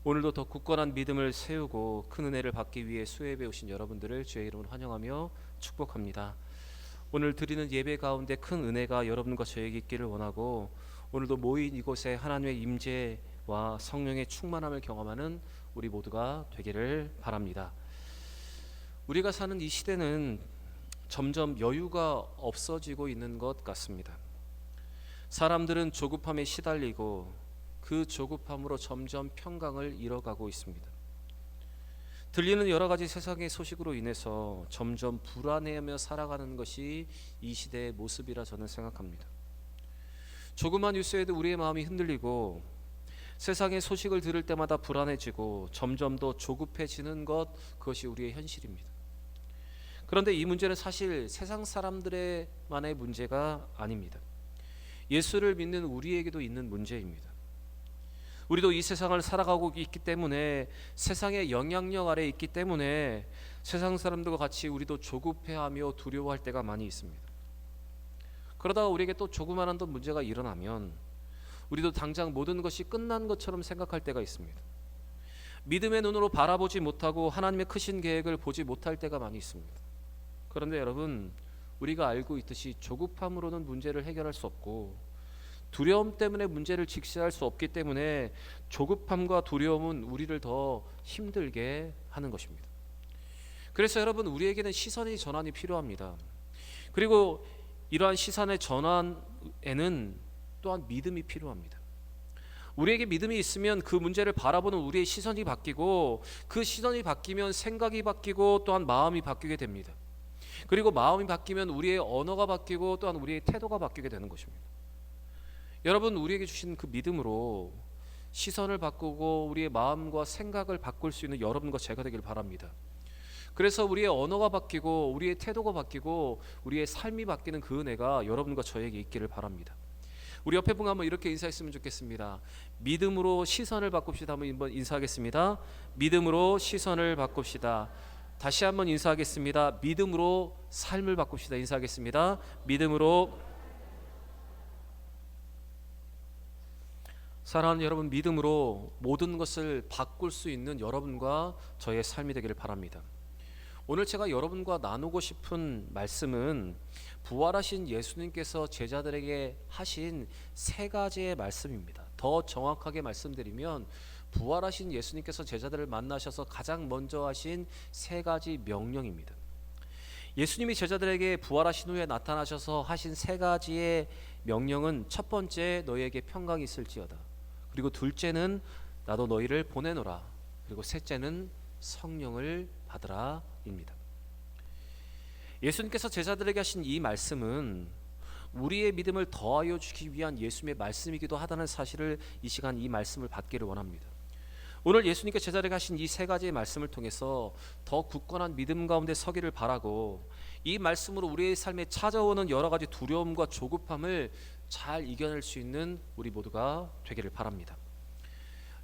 오늘도 더 굳건한 믿음을 세우고 큰 은혜를 받기 위해 수혜에 오신 여러분들을 주의 이름으로 환영하며 축복합니다. 오늘 드리는 예배 가운데 큰 은혜가 여러분과 저에게 있기를 원하고, 오늘도 모인 이곳에 하나님의 임재와 성령의 충만함을 경험하는 우리 모두가 되기를 바랍니다. 우리가 사는 이 시대는 점점 여유가 없어지고 있는 것 같습니다. 사람들은 조급함에 시달리고 그 조급함으로 점점 평강을 잃어가고 있습니다. 들리는 여러 가지 세상의 소식으로 인해서 점점 불안해하며 살아가는 것이 이 시대의 모습이라 저는 생각합니다. 조그만 뉴스에도 우리의 마음이 흔들리고 세상의 소식을 들을 때마다 불안해지고 점점 더 조급해지는 것, 그것이 우리의 현실입니다. 그런데 이 문제는 사실 세상 사람들만의 문제가 아닙니다. 예수를 믿는 우리에게도 있는 문제입니다. 우리도 이 세상을 살아가고 있기 때문에, 세상의 영향력 아래에 있기 때문에 세상 사람들과 같이 우리도 조급해하며 두려워할 때가 많이 있습니다. 그러다가 우리에게 또 조그마한 문제가 일어나면 우리도 당장 모든 것이 끝난 것처럼 생각할 때가 있습니다. 믿음의 눈으로 바라보지 못하고 하나님의 크신 계획을 보지 못할 때가 많이 있습니다. 그런데 여러분, 우리가 알고 있듯이 조급함으로는 문제를 해결할 수 없고 두려움 때문에 문제를 직시할 수 없기 때문에 조급함과 두려움은 우리를 더 힘들게 하는 것입니다. 그래서 여러분, 우리에게는 시선의 전환이 필요합니다. 그리고 이러한 시선의 전환에는 또한 믿음이 필요합니다. 우리에게 믿음이 있으면 그 문제를 바라보는 우리의 시선이 바뀌고, 그 시선이 바뀌면 생각이 바뀌고 또한 마음이 바뀌게 됩니다. 그리고 마음이 바뀌면 우리의 언어가 바뀌고 또한 우리의 태도가 바뀌게 되는 것입니다. 여러분, 우리에게 주신 그 믿음으로 시선을 바꾸고 우리의 마음과 생각을 바꿀 수 있는 여러분과 제가 되길 바랍니다. 그래서 우리의 언어가 바뀌고 우리의 태도가 바뀌고 우리의 삶이 바뀌는 그 은혜가 여러분과 저에게 있기를 바랍니다. 우리 옆에 분 한번 이렇게 인사했으면 좋겠습니다. 믿음으로 시선을 바꿉시다. 한번 인사하겠습니다. 믿음으로 시선을 바꿉시다. 다시 한번 인사하겠습니다. 믿음으로 삶을 바꿉시다. 인사하겠습니다. 믿음으로. 사랑하는 여러분, 믿음으로 모든 것을 바꿀 수 있는 여러분과 저의 삶이 되기를 바랍니다. 오늘 제가 여러분과 나누고 싶은 말씀은 부활하신 예수님께서 제자들에게 하신 세 가지의 말씀입니다. 더 정확하게 말씀드리면, 부활하신 예수님께서 제자들을 만나셔서 가장 먼저 하신 세 가지 명령입니다. 예수님이 제자들에게 부활하신 후에 나타나셔서 하신 세 가지의 명령은, 첫 번째, 너희에게 평강이 있을지어다. 그리고 둘째는, 나도 너희를 보내노라. 그리고 셋째는, 성령을 받으라 입니다. 예수님께서 제자들에게 하신 이 말씀은 우리의 믿음을 더하여 주기 위한 예수님의 말씀이기도 하다는 사실을, 이 시간 이 말씀을 받기를 원합니다. 오늘 예수님께서 제자들에게 하신 이 세 가지의 말씀을 통해서 더 굳건한 믿음 가운데 서기를 바라고, 이 말씀으로 우리의 삶에 찾아오는 여러 가지 두려움과 조급함을 잘 이겨낼 수 있는 우리 모두가 되기를 바랍니다.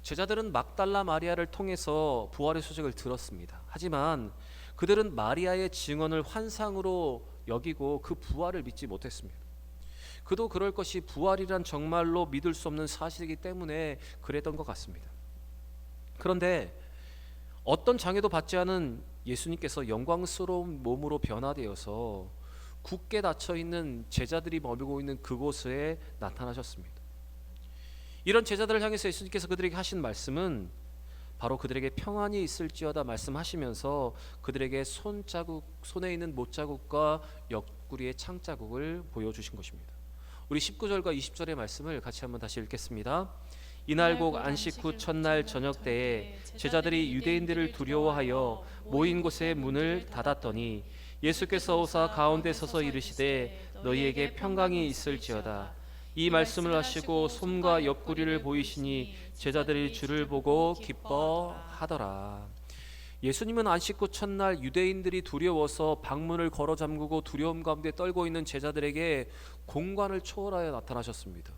제자들은 막달라 마리아를 통해서 부활의 소식을 들었습니다. 하지만 그들은 마리아의 증언을 환상으로 여기고 그 부활을 믿지 못했습니다. 그도 그럴 것이, 부활이란 정말로 믿을 수 없는 사실이기 때문에 그랬던 것 같습니다. 그런데 어떤 장애도 받지 않은 예수님께서 영광스러운 몸으로 변화되어서 굳게 닫혀있는 제자들이 머물고 있는 그곳에 나타나셨습니다. 이런 제자들을 향해서 예수님께서 그들에게 하신 말씀은 바로 그들에게 평안이 있을지어다 말씀하시면서 그들에게 손에 있는 못자국과 옆구리의 창자국을 보여주신 것입니다. 우리 19절과 20절의 말씀을 같이 한번 다시 읽겠습니다. 이날 곧 안식 후 첫날 저녁 때에 제자들이 유대인들을 두려워하여 모인 곳의 문을 닫았더니, 예수께서 오사 가운데 서서 이르시되 너희에게 평강이 있을지어다. 이 말씀을 하시고 손과 옆구리를 보이시니 제자들이 주를 보고 기뻐하더라. 예수님은 안식 후 첫날 유대인들이 두려워서 방문을 걸어 잠그고 두려움 가운데 떨고 있는 제자들에게 공간을 초월하여 나타나셨습니다.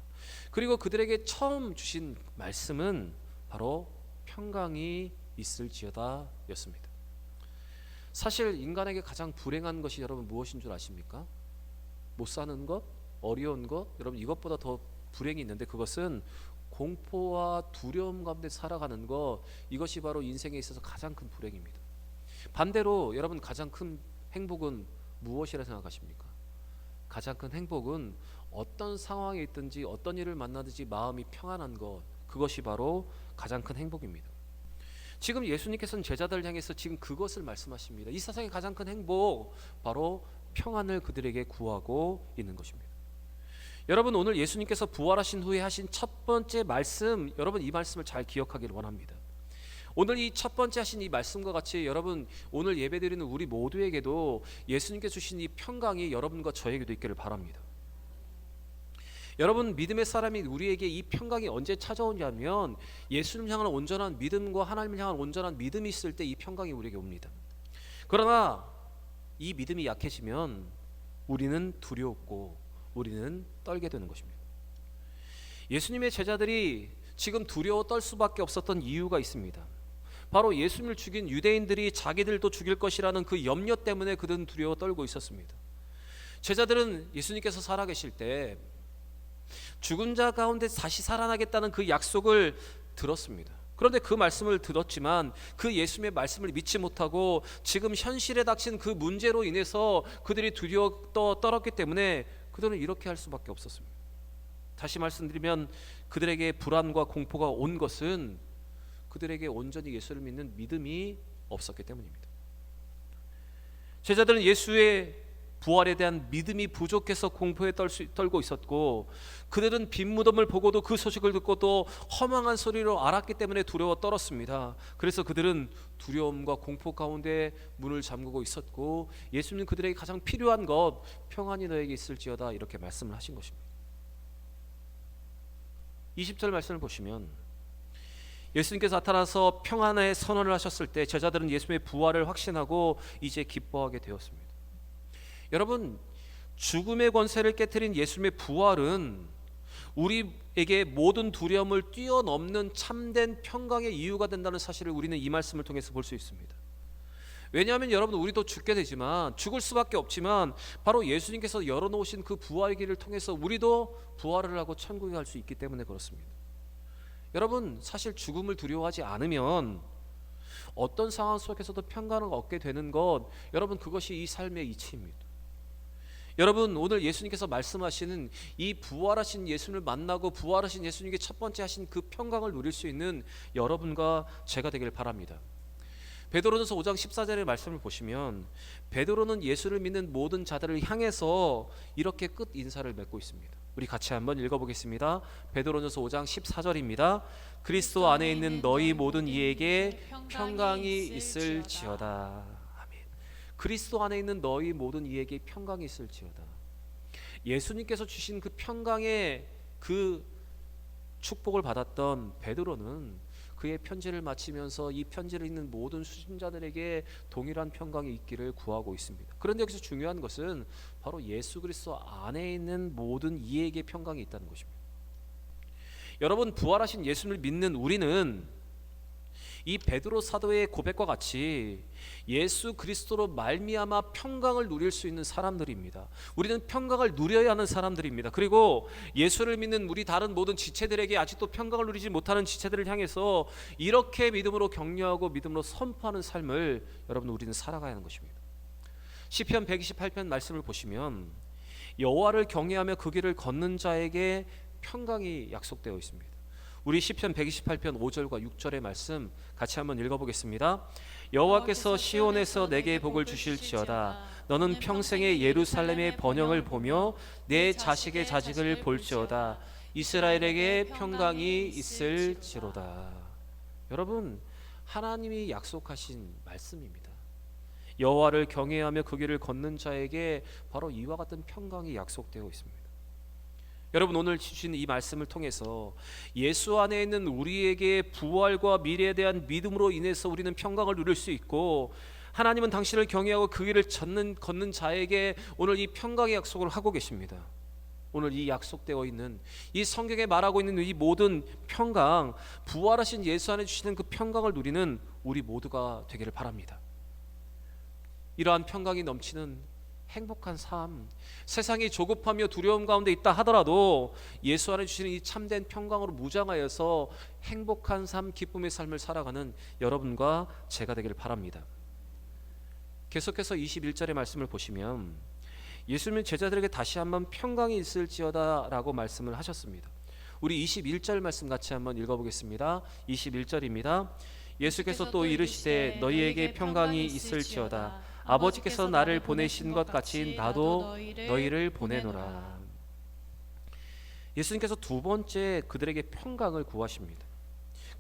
그리고 그들에게 처음 주신 말씀은 바로 평강이 있을지어다 였습니다. 사실 인간에게 가장 불행한 것이 여러분 무엇인 줄 아십니까? 못 사는 것, 어려운 것, 여러분 이것보다 더 불행이 있는데, 그것은 공포와 두려움 가운데 살아가는 것, 이것이 바로 인생에 있어서 가장 큰 불행입니다. 반대로 여러분, 가장 큰 행복은 무엇이라 생각하십니까? 가장 큰 행복은 어떤 상황에 있든지 어떤 일을 만나든지 마음이 평안한 것, 그것이 바로 가장 큰 행복입니다. 지금 예수님께서는 제자들을 향해서 지금 그것을 말씀하십니다. 이 세상의 가장 큰 행복, 바로 평안을 그들에게 구하고 있는 것입니다. 여러분, 오늘 예수님께서 부활하신 후에 하신 첫 번째 말씀, 여러분 이 말씀을 잘 기억하기를 원합니다. 오늘 이 첫 번째 하신 이 말씀과 같이 여러분, 오늘 예배드리는 우리 모두에게도 예수님께서 주신 이 평강이 여러분과 저에게도 있기를 바랍니다. 여러분, 믿음의 사람이 우리에게 이 평강이 언제 찾아오냐면 예수님 향한 온전한 믿음과 하나님을 향한 온전한 믿음이 있을 때 이 평강이 우리에게 옵니다. 그러나 이 믿음이 약해지면 우리는 두렵고 우리는 떨게 되는 것입니다. 예수님의 제자들이 지금 두려워 떨 수밖에 없었던 이유가 있습니다. 바로 예수님을 죽인 유대인들이 자기들도 죽일 것이라는 그 염려 때문에 그들은 두려워 떨고 있었습니다. 제자들은 예수님께서 살아계실 때 죽은 자 가운데 다시 살아나겠다는 그 약속을 들었습니다. 그런데 그 말씀을 들었지만 그 예수님의 말씀을 믿지 못하고 지금 현실에 닥친 그 문제로 인해서 그들이 두려워 떨었기 때문에 그들은 이렇게 할 수밖에 없었습니다. 다시 말씀드리면 그들에게 불안과 공포가 온 것은 그들에게 온전히 예수를 믿는 믿음이 없었기 때문입니다. 제자들은 예수의 부활에 대한 믿음이 부족해서 공포에 떨고 있었고, 그들은 빈 무덤을 보고도 그 소식을 듣고도 허망한 소리로 알았기 때문에 두려워 떨었습니다. 그래서 그들은 두려움과 공포 가운데 문을 잠그고 있었고, 예수님은 그들에게 가장 필요한 것, 평안이 너에게 있을지어다, 이렇게 말씀을 하신 것입니다. 20절 말씀을 보시면 예수님께서 나타나서 평안의 선언을 하셨을 때 제자들은 예수님의 부활을 확신하고 이제 기뻐하게 되었습니다. 여러분, 죽음의 권세를 깨트린 예수님의 부활은 우리에게 모든 두려움을 뛰어넘는 참된 평강의 이유가 된다는 사실을 우리는 이 말씀을 통해서 볼 수 있습니다. 왜냐하면 여러분, 우리도 죽게 되지만, 죽을 수밖에 없지만 바로 예수님께서 열어놓으신 그 부활의 길을 통해서 우리도 부활을 하고 천국에 갈 수 있기 때문에 그렇습니다. 여러분, 사실 죽음을 두려워하지 않으면 어떤 상황 속에서도 평강을 얻게 되는 것, 여러분 그것이 이 삶의 이치입니다. 여러분, 오늘 예수님께서 말씀하시는 이 부활하신 예수님을 만나고 부활하신 예수님께 첫 번째 하신 그 평강을 누릴 수 있는 여러분과 제가 되길 바랍니다. 베드로전서 5장 14절의 말씀을 보시면 베드로는 예수를 믿는 모든 자들을 향해서 이렇게 끝 인사를 맺고 있습니다. 우리 같이 한번 읽어보겠습니다. 베드로전서 5장 14절입니다. 그리스도 안에 있는 너희 모든 이에게 평강이 있을지어다. 그리스도 안에 있는 너희 모든 이에게 평강이 있을지어다. 예수님께서 주신 그 평강의 그 축복을 받았던 베드로는 그의 편지를 마치면서 이 편지를 읽는 모든 수신자들에게 동일한 평강이 있기를 구하고 있습니다. 그런데 여기서 중요한 것은 바로 예수 그리스도 안에 있는 모든 이에게 평강이 있다는 것입니다. 여러분, 부활하신 예수를 믿는 우리는 이 베드로 사도의 고백과 같이 예수 그리스도로 말미암아 평강을 누릴 수 있는 사람들입니다. 우리는 평강을 누려야 하는 사람들입니다. 그리고 예수를 믿는 우리 다른 모든 지체들에게 아직도 평강을 누리지 못하는 지체들을 향해서 이렇게 믿음으로 격려하고 믿음으로 선포하는 삶을 여러분 우리는 살아가야 하는 것입니다. 시편 128편 말씀을 보시면 여호와를 경외하며 그 길을 걷는 자에게 평강이 약속되어 있습니다. 우리 시편 128편 5절과 6절의 말씀 같이 한번 읽어보겠습니다. 여호와께서 시온에서 내게 복을 주실지어다. 너는 평생에 예루살렘의 번영을 보며 내 자식의 자식을 볼지어다. 이스라엘에게 평강이 있을지로다. 여러분, 하나님이 약속하신 말씀입니다. 여호와를 경외하며 그 길을 걷는 자에게 바로 이와 같은 평강이 약속되어 있습니다. 여러분, 오늘 주신 이 말씀을 통해서 예수 안에 있는 우리에게 부활과 미래에 대한 믿음으로 인해서 우리는 평강을 누릴 수 있고, 하나님은 당신을 경외하고 그 길을 걷는 자에게 오늘 이 평강의 약속을 하고 계십니다. 오늘 이 약속되어 있는 이 성경에 말하고 있는 이 모든 평강, 부활하신 예수 안에 주시는 그 평강을 누리는 우리 모두가 되기를 바랍니다. 이러한 평강이 넘치는 행복한 삶, 세상이 조급하며 두려움 가운데 있다 하더라도 예수 안에 주시는 이 참된 평강으로 무장하여서 행복한 삶, 기쁨의 삶을 살아가는 여러분과 제가 되기를 바랍니다. 계속해서 21절의 말씀을 보시면 예수님은 제자들에게 다시 한번 평강이 있을지어다 라고 말씀을 하셨습니다. 우리 21절 말씀 같이 한번 읽어보겠습니다. 21절입니다. 예수께서 또 이르시되 너희에게 평강이 있을지어다. 아버지께서 나를 보내신 것 같이 나도 너희를 보내노라. 예수님께서 두 번째 그들에게 평강을 구하십니다.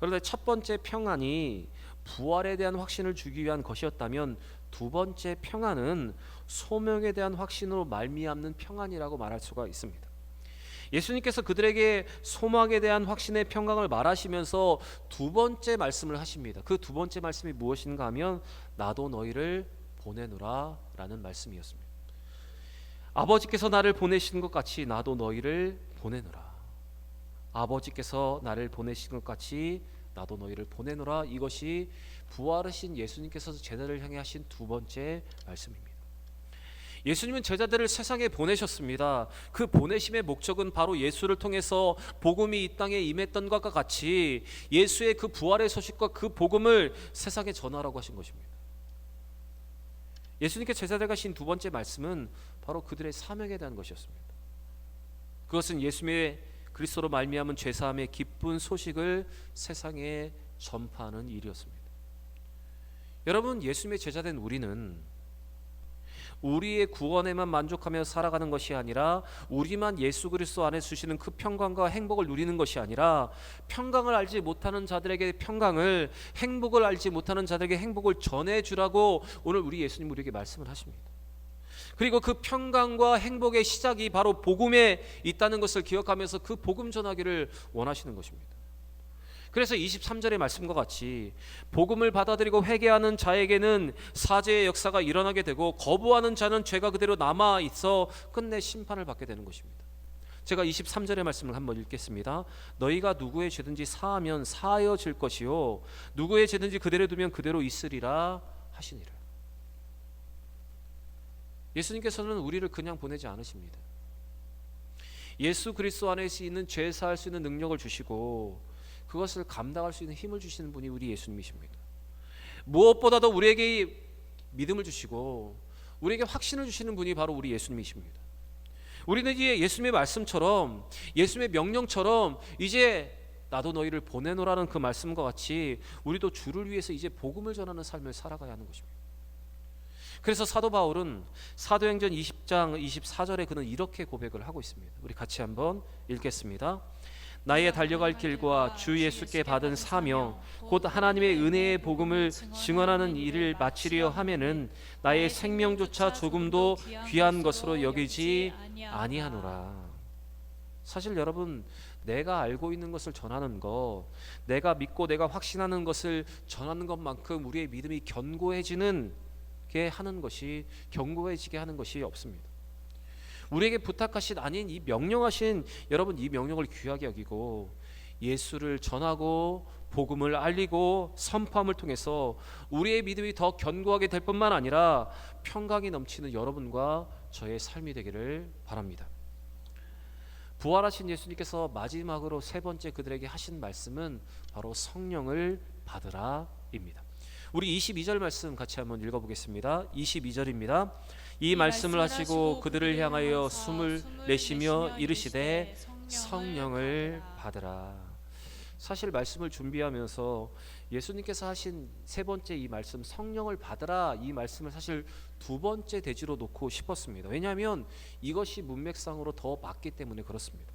그런데 첫 번째 평안이 부활에 대한 확신을 주기 위한 것이었다면 두 번째 평안은 소명에 대한 확신으로 말미암는 평안이라고 말할 수가 있습니다. 예수님께서 그들에게 소망에 대한 확신의 평강을 말하시면서 두 번째 말씀을 하십니다. 그 두 번째 말씀이 무엇인가 하면 나도 너희를 보내노라 라는 말씀이었습니다. 아버지께서 나를 보내신 것 같이 나도 너희를 보내노라. 아버지께서 나를 보내신 것 같이 나도 너희를 보내노라. 이것이 부활하신 예수님께서 제자들을 향해 하신 두 번째 말씀입니다. 예수님은 제자들을 세상에 보내셨습니다. 그 보내심의 목적은 바로 예수를 통해서 복음이 이 땅에 임했던 것과 같이 예수의 그 부활의 소식과 그 복음을 세상에 전하라고 하신 것입니다. 예수님께 제자들에게 하신 두 번째 말씀은 바로 그들의 사명에 대한 것이었습니다. 그것은 예수님의 그리스도로 말미암은 죄사함의 기쁜 소식을 세상에 전파하는 일이었습니다. 여러분, 예수님의 제자된 우리는 우리의 구원에만 만족하며 살아가는 것이 아니라 우리만 예수 그리스도 안에 주시는 그 평강과 행복을 누리는 것이 아니라 평강을 알지 못하는 자들에게 평강을, 행복을 알지 못하는 자들에게 행복을 전해주라고 오늘 우리 예수님 우리에게 말씀을 하십니다. 그리고 그 평강과 행복의 시작이 바로 복음에 있다는 것을 기억하면서 그 복음 전하기를 원하시는 것입니다. 그래서 23절의 말씀과 같이 복음을 받아들이고 회개하는 자에게는 사죄의 역사가 일어나게 되고 거부하는 자는 죄가 그대로 남아 있어 끝내 심판을 받게 되는 것입니다. 제가 23절의 말씀을 한번 읽겠습니다. 너희가 누구의 죄든지 사하면 사하여질 것이요 누구의 죄든지 그대로 두면 그대로 있으리라 하시니라. 예수님께서는 우리를 그냥 보내지 않으십니다. 예수 그리스도 안에 있는 죄 사할 수 있는 능력을 주시고 그것을 감당할 수 있는 힘을 주시는 분이 우리 예수님이십니다. 무엇보다도 우리에게 믿음을 주시고 우리에게 확신을 주시는 분이 바로 우리 예수님이십니다. 우리는 이제 예수님의 말씀처럼, 예수님의 명령처럼 이제 나도 너희를 보내노라는 그 말씀과 같이 우리도 주를 위해서 이제 복음을 전하는 삶을 살아가야 하는 것입니다. 그래서 사도 바울은 사도행전 20장 24절에 그는 이렇게 고백을 하고 있습니다. 우리 같이 한번 읽겠습니다. 나의 달려갈 길과 주 예수께 받은 사명 곧 하나님의 은혜의 복음을 증언하는 일을 마치려 하면은 나의 생명조차 조금도 귀한 것으로 여기지 아니하노라. 사실 여러분, 내가 알고 있는 것을 전하는 것, 내가 믿고 내가 확신하는 것을 전하는 것만큼 우리의 믿음이 견고해지게 하는 것이 없습니다. 우리에게 부탁하신 아닌 이 명령하신 여러분, 이 명령을 귀하게 여기고 예수를 전하고 복음을 알리고 선포함을 통해서 우리의 믿음이 더 견고하게 될 뿐만 아니라 평강이 넘치는 여러분과 저의 삶이 되기를 바랍니다. 부활하신 예수님께서 마지막으로 세 번째 그들에게 하신 말씀은 바로 성령을 받으라입니다. 우리 22절 말씀 같이 한번 읽어보겠습니다. 22절입니다. 이 말씀을 하시고 그들을 향하여 숨을 내쉬며 이르시되 성령을 받으라. 사실 말씀을 준비하면서 예수님께서 하신 세 번째 이 말씀, 성령을 받으라, 이 말씀을 사실 두 번째 대지로 놓고 싶었습니다. 왜냐하면 이것이 문맥상으로 더 맞기 때문에 그렇습니다.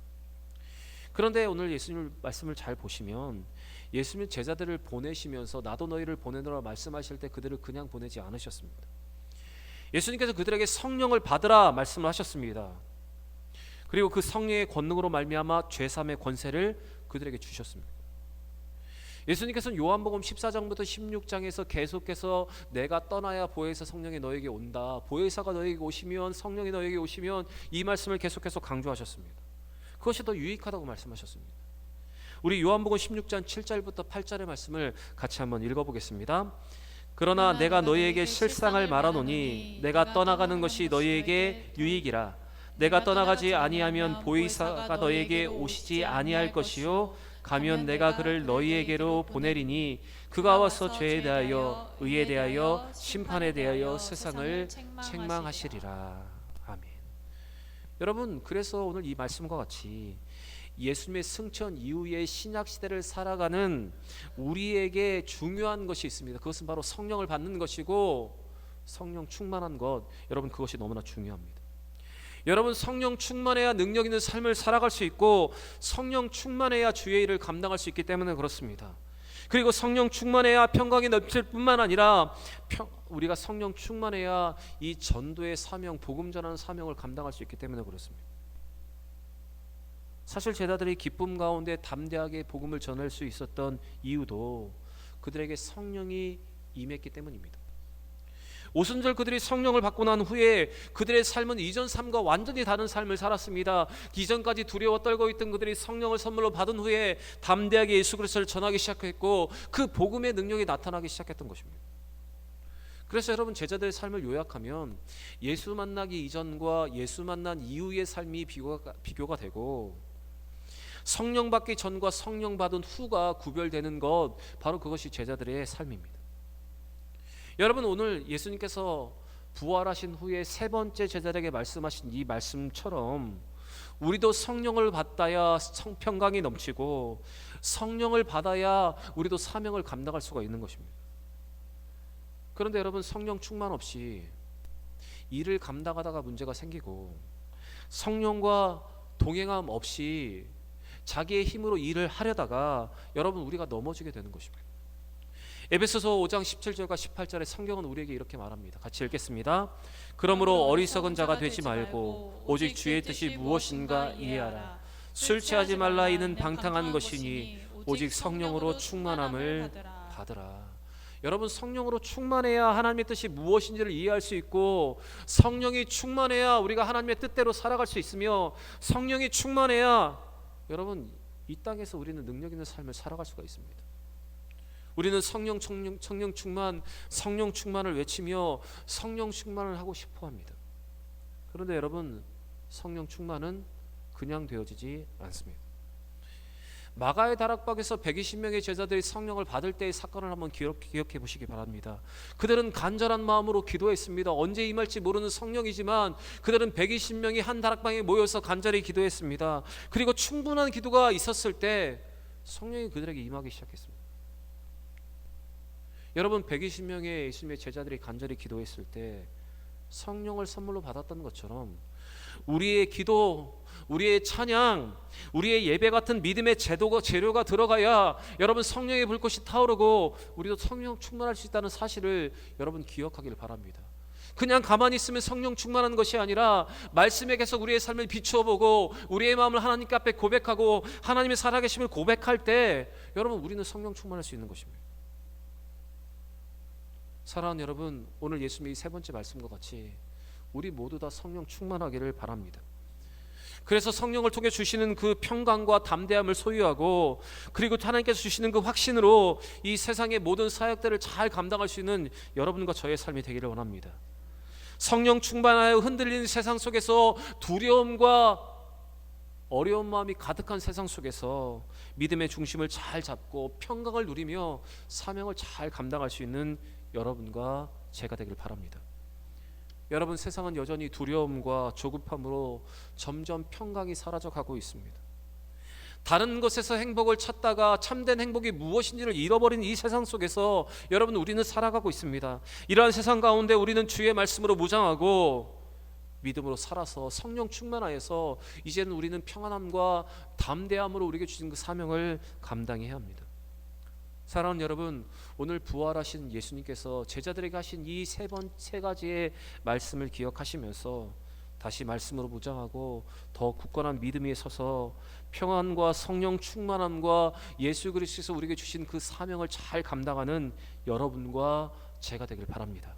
그런데 오늘 예수님 말씀을 잘 보시면 예수님 제자들을 보내시면서 나도 너희를 보내노라 말씀하실 때 그들을 그냥 보내지 않으셨습니다. 예수님께서 그들에게 성령을 받으라 말씀을 하셨습니다. 그리고 그 성령의 권능으로 말미암아 죄사함의 권세를 그들에게 주셨습니다. 예수님께서는 요한복음 14장부터 16장에서 계속해서 내가 떠나야 보혜사 성령이 너에게 온다, 보혜사가 너에게 오시면, 성령이 너에게 오시면, 이 말씀을 계속해서 강조하셨습니다. 그것이 더 유익하다고 말씀하셨습니다. 우리 요한복음 16장 7절부터 8절의 말씀을 같이 한번 읽어보겠습니다. 그러나 내가 너희에게 실상을 말하노니 내가 떠나가는 것이 너희에게 유익이라. 내가 떠나가지 아니하면 보혜사가 너희에게 오시지 아니할 것이요 가면 내가 그를 너희에게로 보내리니 그가 와서 죄에 대하여 의에 대하여 심판에 대하여 세상을 책망하시리라. 아멘. 여러분, 그래서 오늘 이 말씀과 같이 예수님의 승천 이후의 신약 시대를 살아가는 우리에게 중요한 것이 있습니다. 그것은 바로 성령을 받는 것이고 성령 충만한 것. 여러분, 그것이 너무나 중요합니다. 여러분, 성령 충만해야 능력 있는 삶을 살아갈 수 있고 성령 충만해야 주의 일을 감당할 수 있기 때문에 그렇습니다. 그리고 성령 충만해야 평강이 넘칠 뿐만 아니라 우리가 성령 충만해야 이 전도의 사명, 복음 전하는 사명을 감당할 수 있기 때문에 그렇습니다. 사실 제자들이 기쁨 가운데 담대하게 복음을 전할 수 있었던 이유도 그들에게 성령이 임했기 때문입니다. 오순절 그들이 성령을 받고 난 후에 그들의 삶은 이전 삶과 완전히 다른 삶을 살았습니다. 이전까지 두려워 떨고 있던 그들이 성령을 선물로 받은 후에 담대하게 예수 그리스도를 전하기 시작했고 그 복음의 능력이 나타나기 시작했던 것입니다. 그래서 여러분, 제자들의 삶을 요약하면 예수 만나기 이전과 예수 만난 이후의 삶이 비교가 되고 성령 받기 전과 성령 받은 후가 구별되는 것, 바로 그것이 제자들의 삶입니다. 여러분, 오늘 예수님께서 부활하신 후에 세 번째 제자들에게 말씀하신 이 말씀처럼 우리도 성령을 받아야 평강이 넘치고 성령을 받아야 우리도 사명을 감당할 수가 있는 것입니다. 그런데 여러분, 성령 충만 없이 일을 감당하다가 문제가 생기고 성령과 동행함 없이 자기의 힘으로 일을 하려다가 여러분, 우리가 넘어지게 되는 것입니다. 에베소서 5장 17절과 18절의 성경은 우리에게 이렇게 말합니다. 같이 읽겠습니다. 그러므로 어리석은 자가 되지 말고 오직 주의 뜻이 무엇인가 이해하라. 술 취하지 말라. 이는 방탕한 것이니 오직 성령으로 충만함을 받으라. 여러분, 성령으로 충만해야 하나님의 뜻이 무엇인지를 이해할 수 있고 성령이 충만해야 우리가 하나님의 뜻대로 살아갈 수 있으며 성령이 충만해야 여러분, 이 땅에서 우리는 능력 있는 삶을 살아갈 수가 있습니다. 우리는 성령 충만을 외치며 성령 충만을 하고 싶어 합니다. 그런데 여러분, 성령 충만은 그냥 되어지지 않습니다. 마가의 다락방에서 120명의 제자들이 성령을 받을 때의 사건을 한번 기억해 보시기 바랍니다. 그들은 간절한 마음으로 기도했습니다. 언제 임할지 모르는 성령이지만 그들은 120명이 한 다락방에 모여서 간절히 기도했습니다. 그리고 충분한 기도가 있었을 때 성령이 그들에게 임하기 시작했습니다. 여러분, 120명의 예수님의 제자들이 간절히 기도했을 때 성령을 선물로 받았던 것처럼 우리의 기도, 우리의 찬양, 우리의 예배 같은 믿음의 재료가 들어가야 여러분, 성령의 불꽃이 타오르고 우리도 성령 충만할 수 있다는 사실을 여러분 기억하기를 바랍니다. 그냥 가만히 있으면 성령 충만한 것이 아니라 말씀에 계속 우리의 삶을 비추어보고 우리의 마음을 하나님께 앞에 고백하고 하나님의 살아계심을 고백할 때 여러분, 우리는 성령 충만할 수 있는 것입니다. 사랑하는 여러분, 오늘 예수님의 세 번째 말씀과 같이 우리 모두 다 성령 충만하기를 바랍니다. 그래서 성령을 통해 주시는 그 평강과 담대함을 소유하고 그리고 하나님께서 주시는 그 확신으로 이 세상의 모든 사역들을 잘 감당할 수 있는 여러분과 저의 삶이 되기를 원합니다. 성령 충만하여 흔들리는 세상 속에서 두려움과 어려운 마음이 가득한 세상 속에서 믿음의 중심을 잘 잡고 평강을 누리며 사명을 잘 감당할 수 있는 여러분과 제가 되길 바랍니다. 여러분, 세상은 여전히 두려움과 조급함으로 점점 평강이 사라져가고 있습니다. 다른 것에서 행복을 찾다가 참된 행복이 무엇인지를 잃어버린 이 세상 속에서 여러분, 우리는 살아가고 있습니다. 이러한 세상 가운데 우리는 주의 말씀으로 무장하고 믿음으로 살아서 성령 충만하여서 이제는 우리는 평안함과 담대함으로 우리에게 주신 그 사명을 감당해야 합니다. 사랑하는 여러분, 오늘 부활하신 예수님께서 제자들에게 하신 이 세 가지의 말씀을 기억하시면서 다시 말씀으로 무장하고 더 굳건한 믿음 위에 서서 평안과 성령 충만함과 예수 그리스도께서 우리에게 주신 그 사명을 잘 감당하는 여러분과 제가 되길 바랍니다.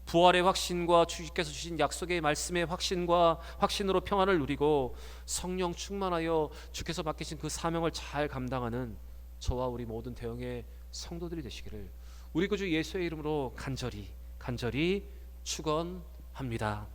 부활의 확신과 주께서 주신 약속의 말씀의 확신으로 평안을 누리고 성령 충만하여 주께서 맡기신 그 사명을 잘 감당하는 저와 우리 모든 대형의 성도들이 되시기를 우리 구주 예수의 이름으로 간절히 축원합니다.